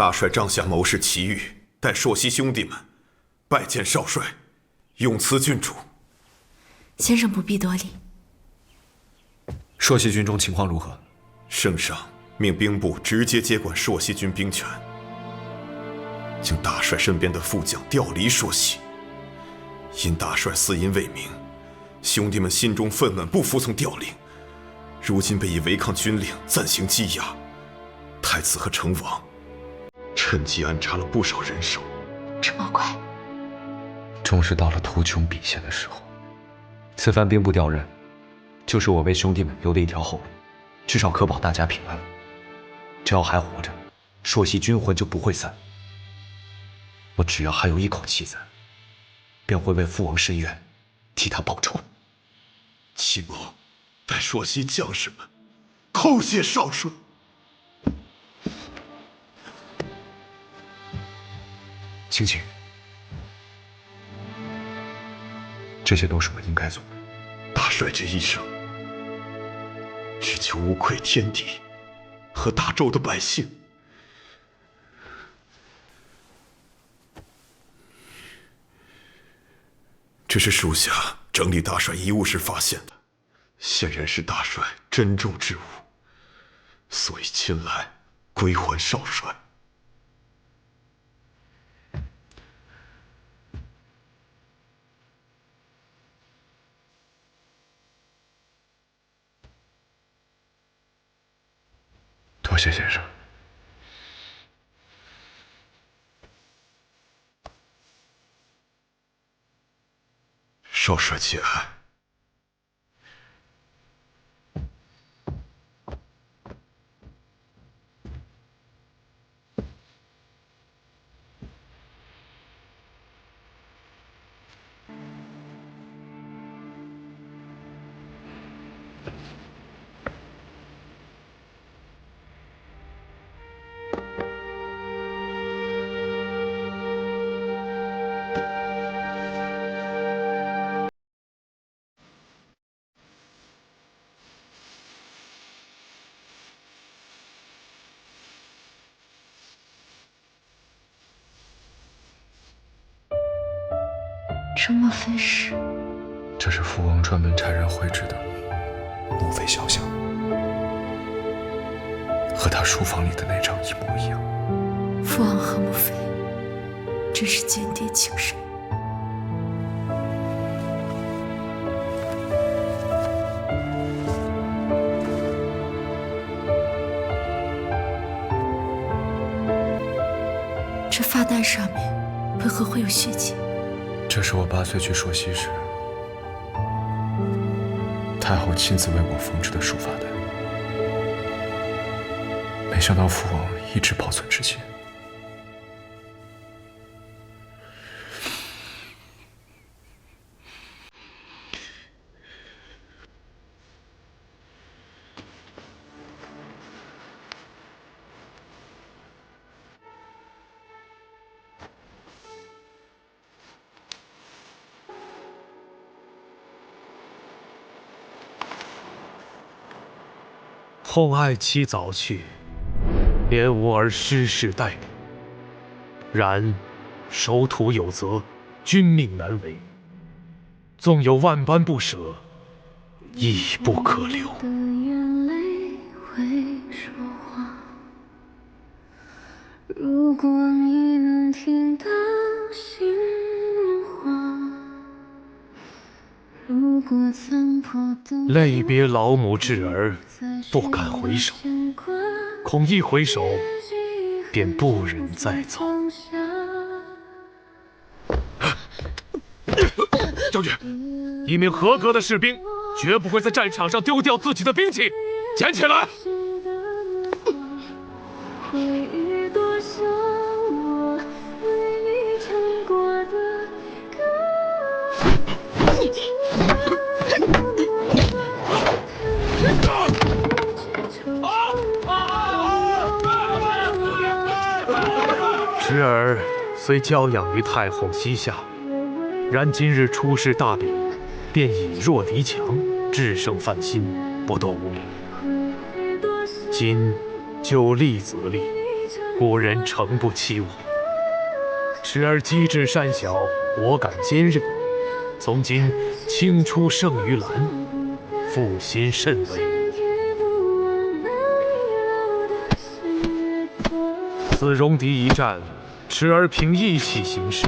大帅帐下谋士齐豫带朔溪兄弟们拜见少帅，永辞郡主。先生不必多礼。朔溪军中情况如何？圣上命兵部直接接管朔溪军兵权，将大帅身边的副将调离朔溪。因大帅私淫未明，兄弟们心中愤懑，不服从调令，如今被以违抗军令暂行羁押。太子和成王趁机安插了不少人手。这么快？终是到了图穷匕现的时候。此番兵部调任，就是我为兄弟们留的一条后路，至少可保大家平安。只要还活着，朔溪军魂就不会散。我只要还有一口气在，便会为父王申冤，替他报仇。齐某带朔溪将士们叩谢少帅。青青，这些都是我应该做的。大帅这一生，只求无愧天地和大周的百姓。这是属下整理大帅遗物时发现的，显然是大帅珍重之物，所以亲来归还少帅。多谢先生。少帅节哀。这么费事？这是父王专门差人绘制的母妃肖像，和他书房里的那张一模一样。父王和母妃真是间谍情深。这发带上面为何会有血迹？这是我8岁去朔溪时，太后亲自为我缝制的书发带，没想到父王一直保存至今。后爱妻早去，怜吾儿失势待哺。然守土有责，君命难违。纵有万般不舍，亦不可留。如果你能听到心融化，如果残破的泪别老母稚儿，不敢回首，恐一回首，便不忍再走。将军，一名合格的士兵绝不会在战场上丢掉自己的兵器，捡起来。侄儿虽娇养于太后膝下，然今日出师大比，便以弱敌强，制胜犯心，不动无名。今就立则立，古人诚不欺我。时而机智善小，果敢坚韧。从今青出胜于蓝，负心甚微。此戎狄一战，时而凭义气行事，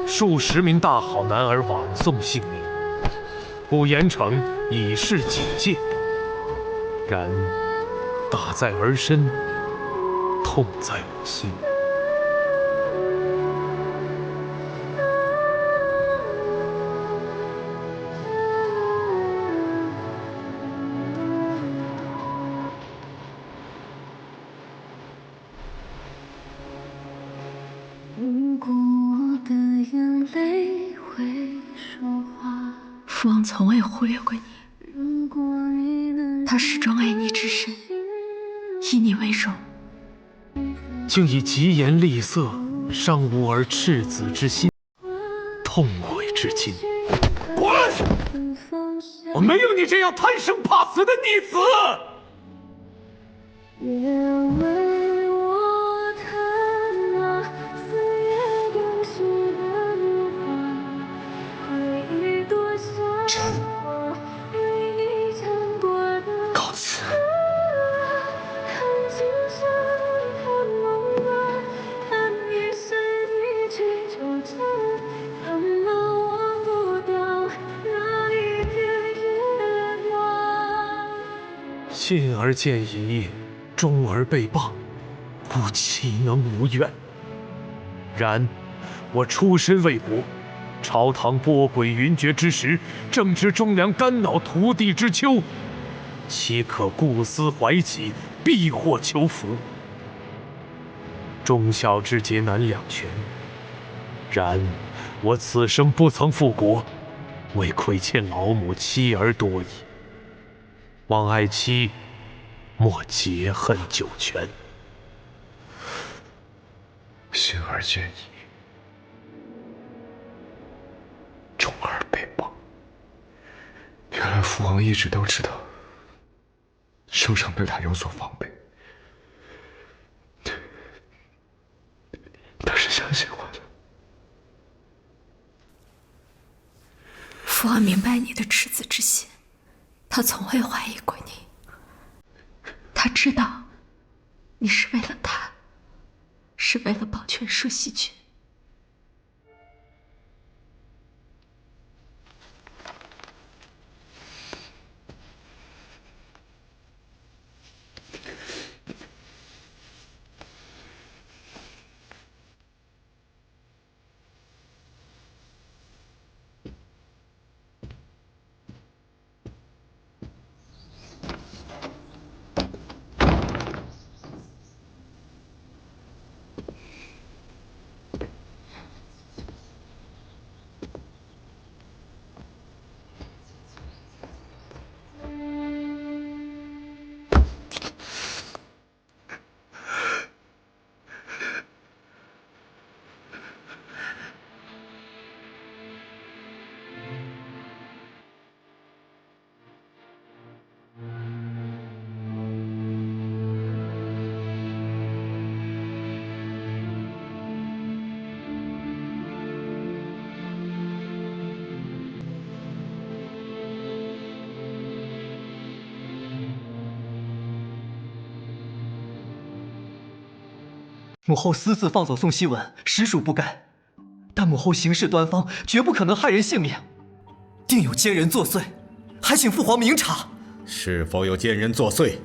数十名大好男儿枉送性命，故严惩以示警戒。然打在儿身，痛在我心。如果我的眼泪会说话，父王从未忽略过你，如果你能他始终爱你至深，以你为荣。竟以疾言厉色伤吾儿赤子之心，痛悔至今。滚！我没有你这样贪生怕死的逆子！别为我弹那四月丢失的年华，回忆多像我回忆尝过的告辞。看今生，看梦幻，看一生一起纠缠，怎么忘不掉那一片夜晚？信而见疑，忠而被谤，吾岂能无怨？然我出身未薄，朝堂波诡云谲之时，正值忠良肝脑涂地之秋，岂可顾思怀己，避祸求福？忠孝之节难两全。然我此生不曾负国，为亏欠老母妻儿多矣。望爱妻莫结恨九泉。信而见疑，忠而被谤。原来父王一直都知道，圣上对他有所防备。他是相信我的。父王明白你的赤子之心，他从未怀疑过你。他知道，你是为了他，是为了保全朔溪郡。母后私自放走宋希文，实属不该。但母后行事端方，绝不可能害人性命，定有奸人作祟，还请父皇明察。是否有奸人作祟？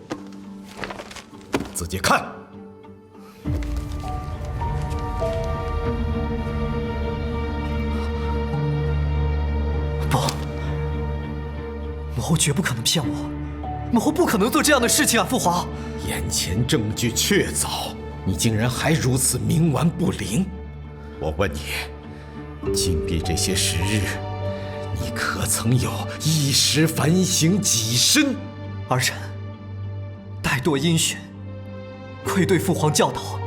自己看。不，母后绝不可能骗我，母后不可能做这样的事情啊！父皇，眼前证据确凿，你竟然还如此冥顽不灵！我问你，禁闭这些时日，你可曾有一时反省己身？儿臣怠惰阴循，愧对父皇教导。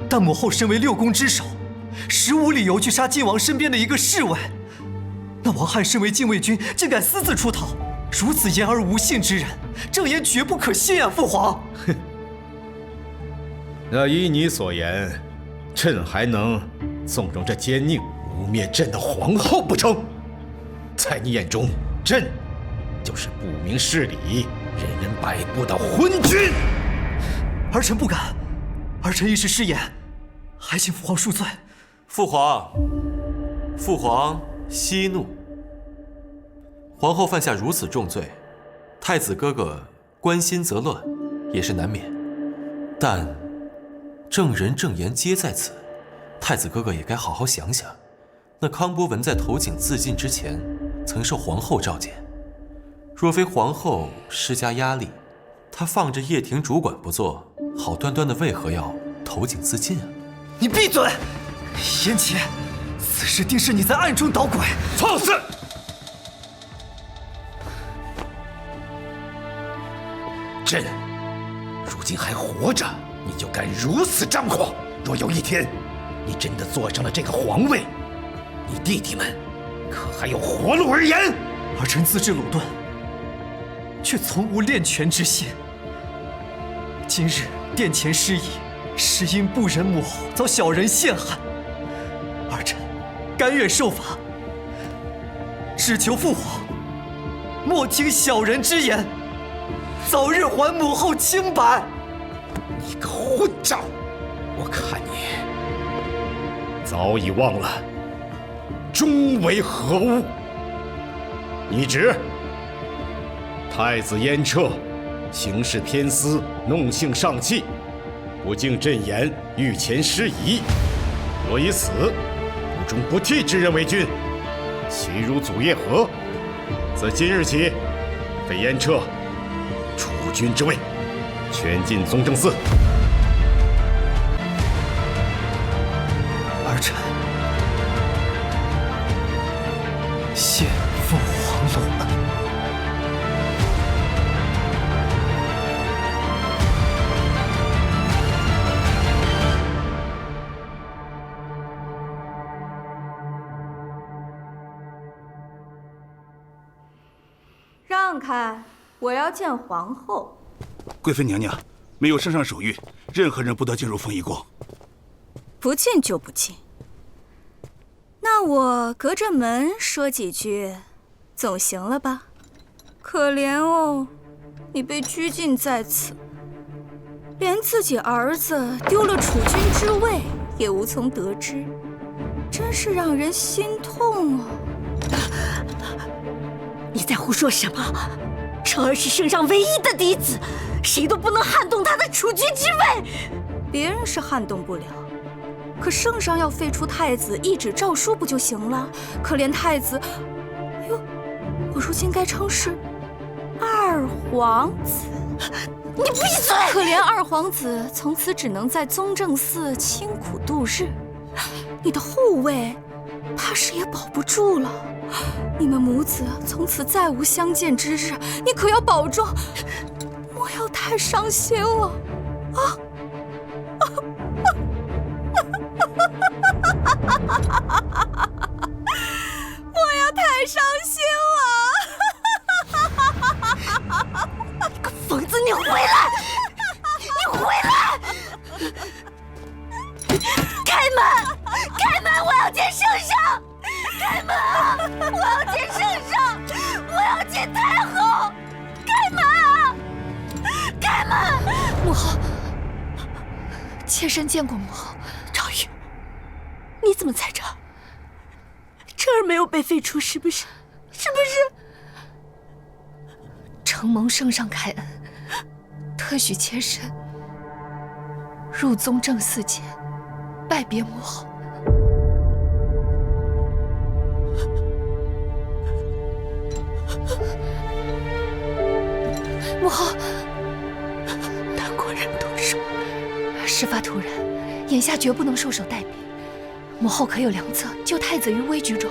但母后身为六宫之首，实无理由去杀晋王身边的一个侍卫。那王翰身为禁卫军，竟敢私自出逃，如此言而无信之人，正言绝不可信啊！父皇。哼，那依你所言，朕还能纵容这奸佞污蔑朕的皇后不成？在你眼中，朕就是不明事理、任人摆布的昏君。儿臣不敢，儿臣一时失言，还请父皇恕罪。父皇息怒。皇后犯下如此重罪，太子哥哥关心则乱，也是难免。但正人正言皆在此，太子哥哥也该好好想想。那康伯文在投井自尽之前，曾受皇后召见。若非皇后施加压力，他放着叶庭主管不做，好端端的为何要投井自尽啊？你闭嘴！燕琪，此事定是你在暗中捣鬼。放肆！朕如今还活着，你就敢如此张狂？若有一天你真的坐上了这个皇位，你弟弟们可还有活路而言？儿臣资质鲁钝，却从无练权之心。今日殿前失仪，是因不忍母后遭小人陷害，儿臣甘愿受罚，只求父皇莫听小人之言，早日还母后清白。你个混账！我看你早已忘了终为何物。你指太子燕彻行事偏私，弄性上气，不敬朕言，御前失仪。若以此不忠不悌之人为君，其如祖业何？自今日起，废燕彻储君之位，圈进宗正寺。儿臣谢父皇隆恩。让开，我要见皇后。贵妃娘娘，没有圣上手谕，任何人不得进入凤仪宫。不进就不进。那我隔着门说几句，总行了吧？可怜哦，你被拘禁在此，连自己儿子丢了储君之位也无从得知，真是让人心痛啊！你在胡说什么？彻儿是圣上唯一的嫡子，谁都不能撼动他的储君之位。别人是撼动不了，可圣上要废除太子，一纸诏书不就行了？可怜太子，哎呦，我如今该称是二皇子。你闭嘴！可怜二皇子从此只能在宗正寺清苦度日，你的后位怕是也保不住了。你们母子从此再无相见之日，你可要保重，莫要太伤心了啊！莫要太伤心了！你个疯子，你回来！你回来！开门！开门！我要见圣上！开门啊！我要见圣上！我要见太后！开门啊！开门！母后，妾身见过母后。赵玉，你怎么在这儿？彻儿没有被废除，是不是？是不是？承蒙圣上开恩，特许妾身入宗正寺前拜别母后。母后，他果然动手。事发突然，眼下绝不能束手待毙。母后可有良策，救太子于危局中？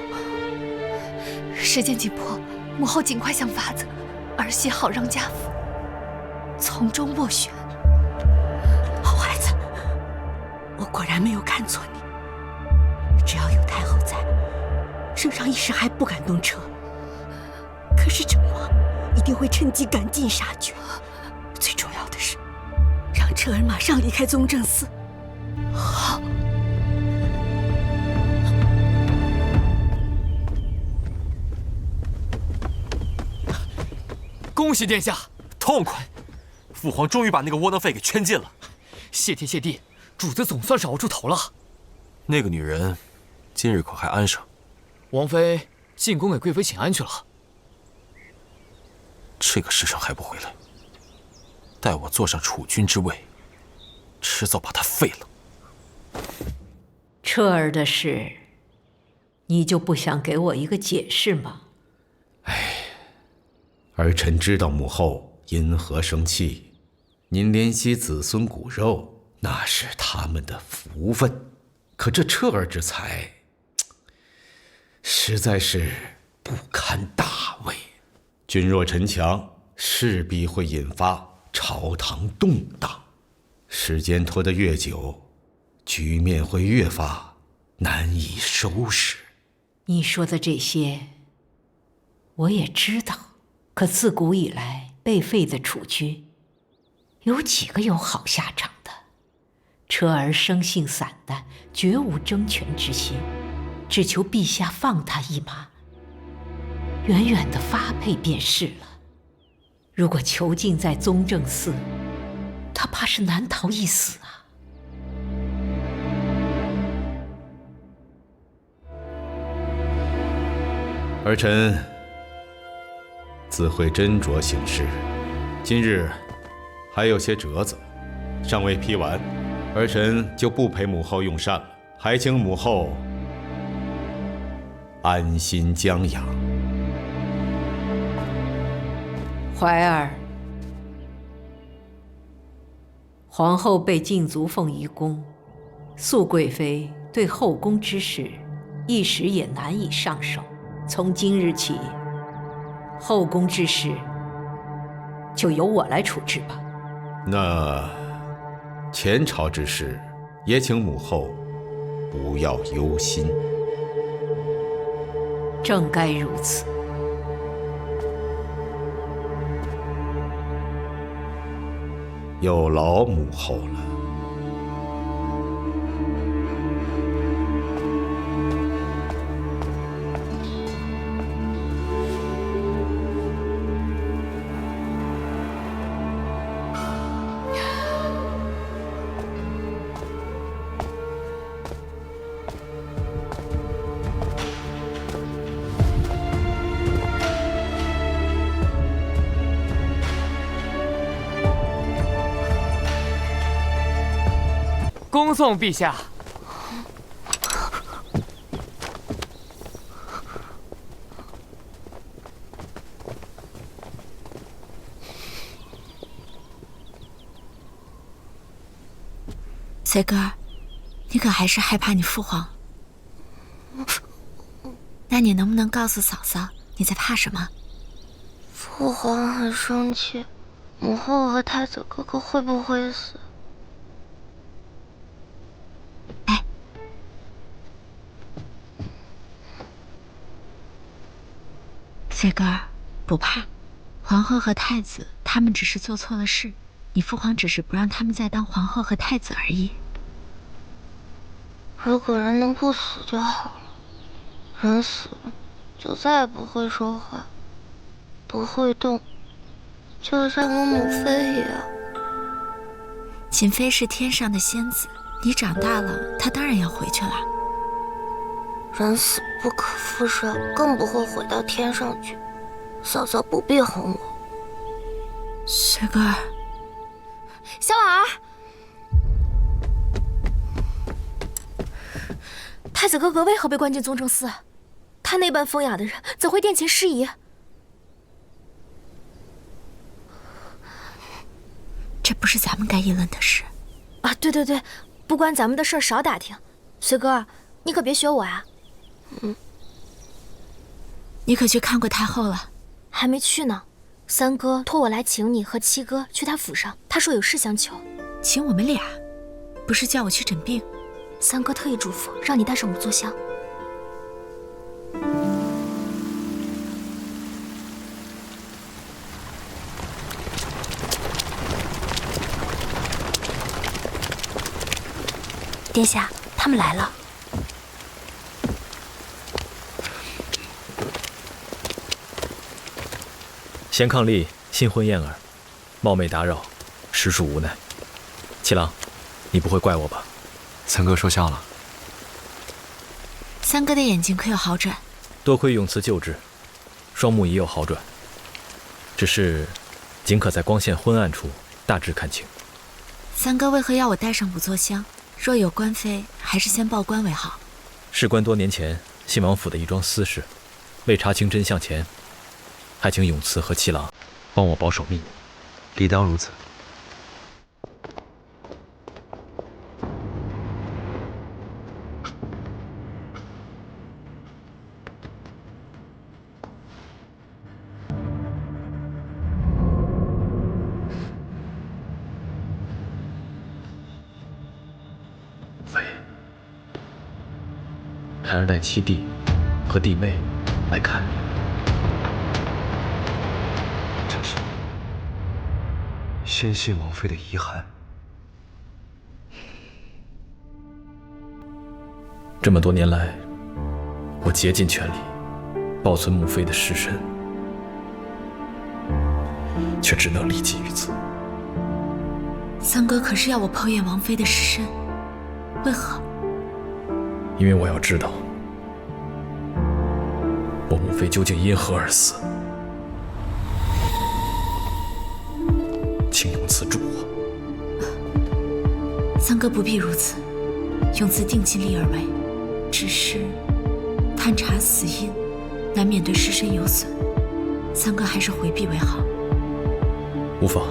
时间紧迫，母后尽快想法子，儿媳好让家父从中斡旋。好孩子，我果然没有看错你。只要有太后在，圣上一时还不敢动车。可是郑王一定会趁机赶尽杀绝。最重要的是，让彻儿马上离开宗正寺。好。恭喜殿下，痛快！父皇终于把那个窝囊废给圈禁了。谢天谢地，主子总算是熬出头了。那个女人，今日可还安生？王妃进宫给贵妃请安去了。这个时辰还不回来，待我坐上储君之位，迟早把她废了。彻儿的事，你就不想给我一个解释吗？儿臣知道母后因何生气，您怜惜子孙骨肉，那是他们的福分。可这彻儿之才，实在是不堪大位。君若臣强，势必会引发朝堂动荡。时间拖得越久，局面会越发难以收拾。你说的这些，我也知道。可自古以来，被废的储君，有几个有好下场的？彻儿生性散淡，绝无争权之心，只求陛下放他一马，远远的发配便是了。如果囚禁在宗正寺，他怕是难逃一死啊！儿臣自会斟酌行事。今日还有些折子尚未批完，儿臣就不陪母后用膳了，还请母后安心将养。怀儿，皇后被禁足凤仪宫，素贵妃对后宫之事一时也难以上手。从今日起，后宫之事就由我来处置吧。那前朝之事，也请母后不要忧心。正该如此。有劳母后了。恭送陛下。随哥儿，你可还是害怕你父皇？那你能不能告诉嫂嫂你在怕什么？父皇很生气，母后和太子哥哥会不会死？随哥儿，不怕，皇后和太子他们只是做错了事，你父皇只是不让他们再当皇后和太子而已。如果人能不死就好了，人死了就再也不会说话，不会动，就像我母妃一样。瑾妃是天上的仙子，你长大了，她当然要回去了。人死不可复生，更不会回到天上去。嫂嫂不必哄我。随哥儿，小婉儿，太子哥哥为何被关进宗正寺？他那般风雅的人，怎会殿前失仪？这不是咱们该议论的事。啊，对对对，不关咱们的事儿少打听。随哥儿，你可别学我呀。你可去看过太后了？还没去呢。三哥托我来请你和七哥去他府上，他说有事相求。请我们俩？不是叫我去诊病？三哥特意嘱咐让你带上5座香。殿下，他们来了。贤伉俪新婚燕尔，冒昧打扰，实属无奈。七郎，你不会怪我吧？三哥说笑了。三哥的眼睛可有好转？多亏永慈救治，双目已有好转，只是仅可在光线昏暗处大致看清。三哥为何要我带上五座香？若有官非，还是先报官为好。事关多年前信王府的一桩私事，未查清真相前，还请永慈和七郎帮我保守秘密。理当如此。孩儿带七弟和弟妹来看你，这是先信王妃的遗函。这么多年来，我竭尽全力保存母妃的尸身，却只能立即于此。三哥可是要我剖验王妃的尸身？为何？因为我要知道，我母妃究竟因何而死。请永慈助我。三哥不必如此，永慈定尽力而为，只是探查死因，难免对尸身有损，三哥还是回避为好。无妨，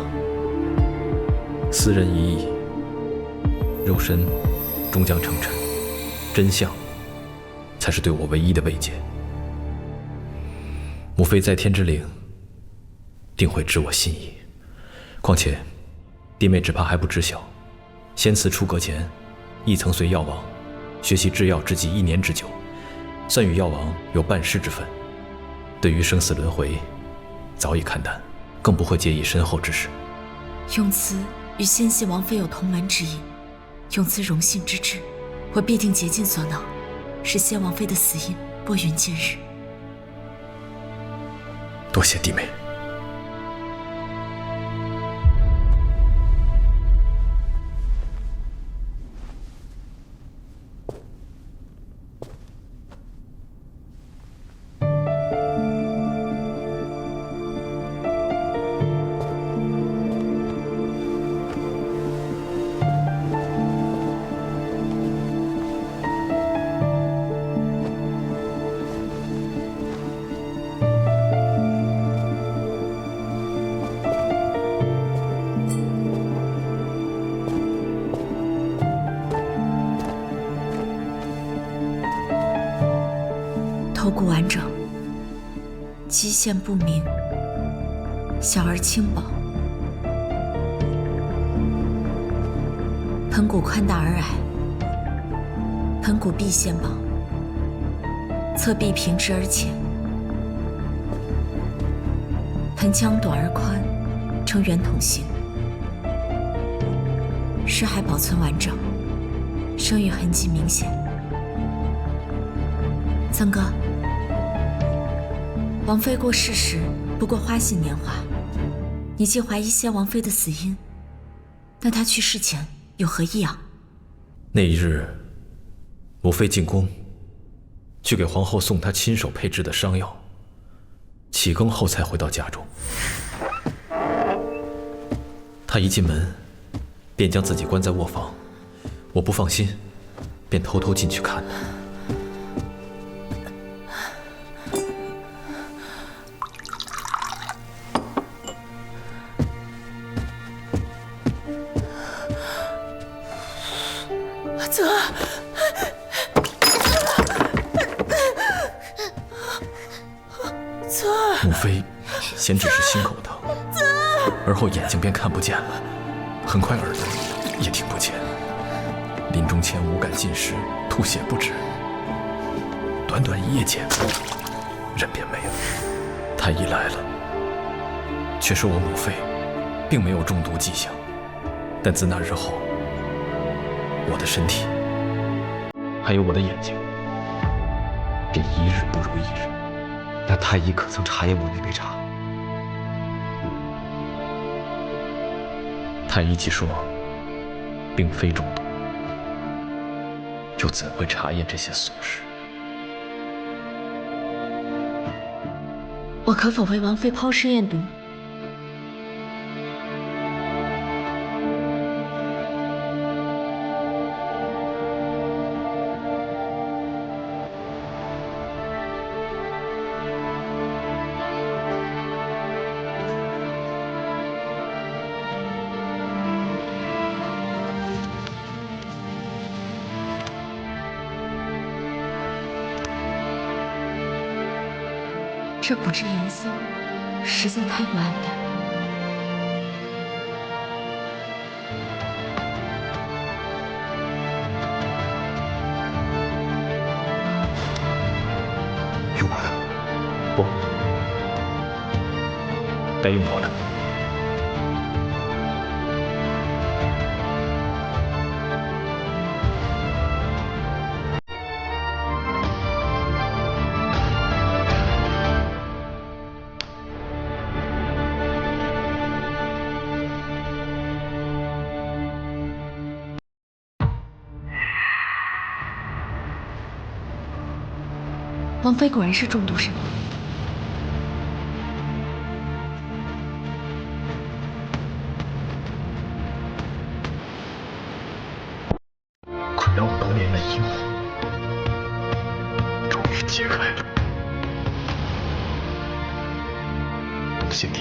斯人已矣，肉身终将成尘。真相才是对我唯一的慰藉。母妃在天之灵，定会知我心意。况且，弟妹只怕还不知晓，先慈出阁前，亦曾随药王学习制药之技1年之久，算与药王有半师之分。对于生死轮回，早已看淡，更不会介意身后之事。永慈与先系王妃有同门之谊，永慈荣幸之至。我必定竭尽所能，使先王妃的死因拨云见日。多谢弟妹。头骨完整，肌线不明，小而轻薄，盆骨宽大而矮，盆骨壁线薄，侧壁平直而浅，盆腔短而宽，呈圆筒形，尸骸保存完整，生育痕迹明显。三哥，王妃过世时不过花信年华，你既怀疑先王妃的死因，那她去世前有何异样？那一日，母妃进宫，去给皇后送她亲手配制的伤药，起更后才回到家中。她一进门，便将自己关在卧房，我不放心，便偷偷进去看。母妃先只是心口疼，而后眼睛便看不见了，很快耳朵也听不见。临终前五感尽失，吐血不止。短短1夜间，人便没了。太医来了，却说我母妃并没有中毒迹象，但自那日后，我的身体还有我的眼睛，便一日不如一日。那太医可曾查验过那杯茶？太医既说并非中毒，又怎会查验这些琐事？我可否为王妃抛尸验毒？这不知颜色，实在太过暗淡。用我的？不，该用我的。王妃果然是中毒身亡。困扰我多年的阴魂终于解开了。谢帝。